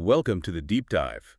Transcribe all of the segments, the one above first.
Welcome to the deep dive.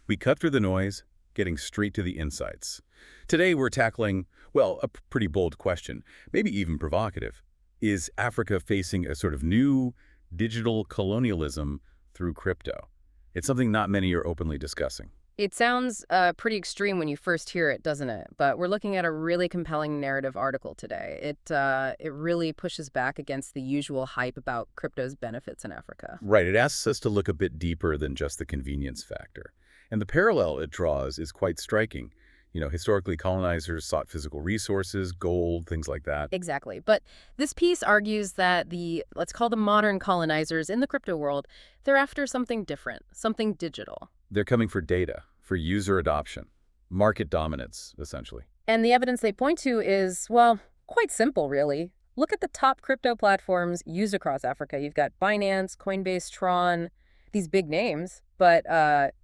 We cut through the noise, getting straight to the insights. Today we're tackling, well, a pretty bold question, maybe even provocative. Is Africa facing a sort of new digital colonialism through crypto? It's something not many are openly discussing. It sounds pretty extreme when you first hear it, doesn't it? But we're looking at a really compelling narrative article today. It really pushes back against the usual hype about crypto's benefits in Africa. Right, it asks us to look a bit deeper than just the convenience factor. And the parallel it draws is quite striking. Historically, colonizers sought physical resources, gold, things like that. Exactly. But this piece argues that let's call them modern colonizers in the crypto world, they're after something different, something digital. They're coming for data, for user adoption, market dominance, essentially. And the evidence they point to is, well, quite simple, really. Look at the top crypto platforms used across Africa. You've got Binance, Coinbase, Tron, these big names, but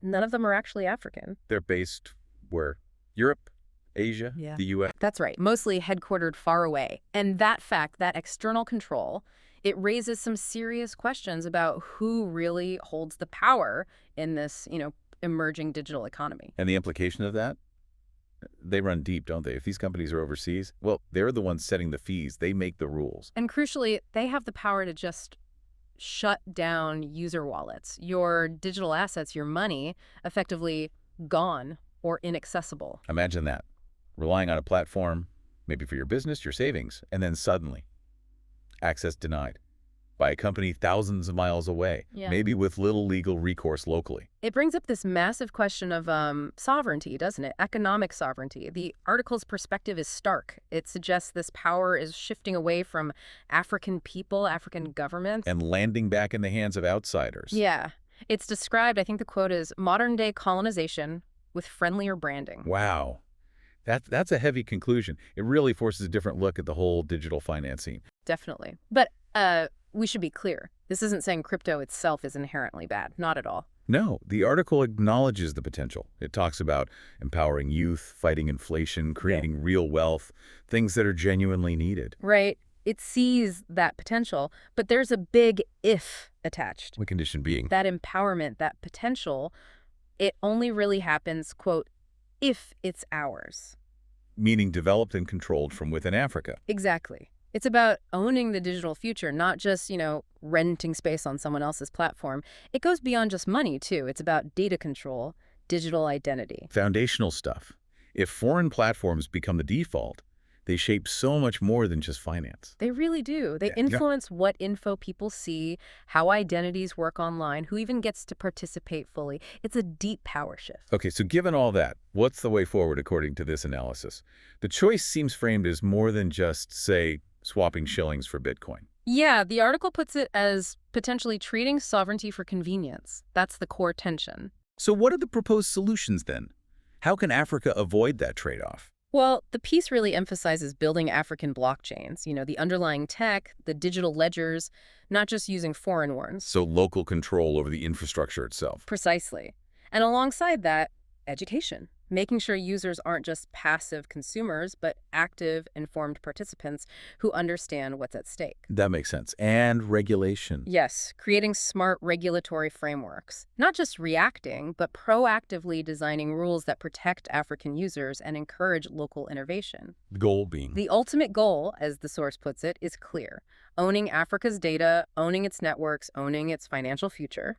none of them are actually African. They're based where? Europe, Asia, Yeah. the U.S.? That's right, mostly headquartered far away. And that fact, that external control, it raises some serious questions about who really holds the power in this, emerging digital economy. And the implication of that? They run deep, don't they? If these companies are overseas, well, they're the ones setting the fees. They make the rules. And crucially, they have the power to just shut down user wallets. Your digital assets, your money, effectively gone or inaccessible. Imagine that. Relying on a platform, maybe for your business, your savings, and then suddenly, access denied by a company thousands of miles away, Yeah. maybe with little legal recourse locally. It brings up this massive question of sovereignty, doesn't it? Economic sovereignty. The article's perspective is stark. It suggests this power is shifting away from African people, African governments. And landing back in the hands of outsiders. Yeah. It's described, I think the quote is, modern-day colonization with friendlier branding. Wow. That's a heavy conclusion. It really forces a different look at the whole digital financing. Definitely. But we should be clear. This isn't saying crypto itself is inherently bad. Not at all. No, the article acknowledges the potential. It talks about empowering youth, fighting inflation, creating real wealth, things that are genuinely needed. Right. It sees that potential, but there's a big if attached. What condition being? That empowerment, that potential, it only really happens, quote, if it's ours. Meaning developed and controlled from within Africa. Exactly. It's about owning the digital future, not just, renting space on someone else's platform. It goes beyond just money, too. It's about data control, digital identity. Foundational stuff. If foreign platforms become the default, they shape so much more than just finance. They really do. They influence what info people see, how identities work online, who even gets to participate fully. It's a deep power shift. Okay, so given all that, what's the way forward according to this analysis? The choice seems framed as more than just, say, swapping shillings for Bitcoin. Yeah, the article puts it as potentially treating sovereignty for convenience. That's the core tension. So what are the proposed solutions then? How can Africa avoid that trade-off? Well, the piece really emphasizes building African blockchains, the underlying tech, the digital ledgers, not just using foreign ones. So local control over the infrastructure itself. Precisely. And alongside that, education, making sure users aren't just passive consumers, but active, informed participants who understand what's at stake. That makes sense. And regulation. Yes, creating smart regulatory frameworks, not just reacting, but proactively designing rules that protect African users and encourage local innovation. The goal being? The ultimate goal, as the source puts it, is clear. Owning Africa's data, owning its networks, owning its financial future.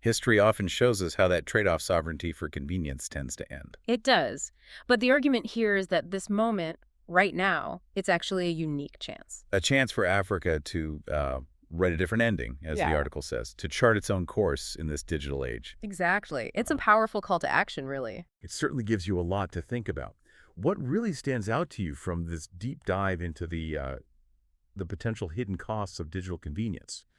History often shows us how that trade-off sovereignty for convenience tends to end. It does. But the argument here is that this moment, right now, it's actually a unique chance. A chance for Africa to write a different ending, as the article says, to chart its own course in this digital age. Exactly. It's a powerful call to action, really. It certainly gives you a lot to think about. What really stands out to you from this deep dive into the potential hidden costs of digital convenience?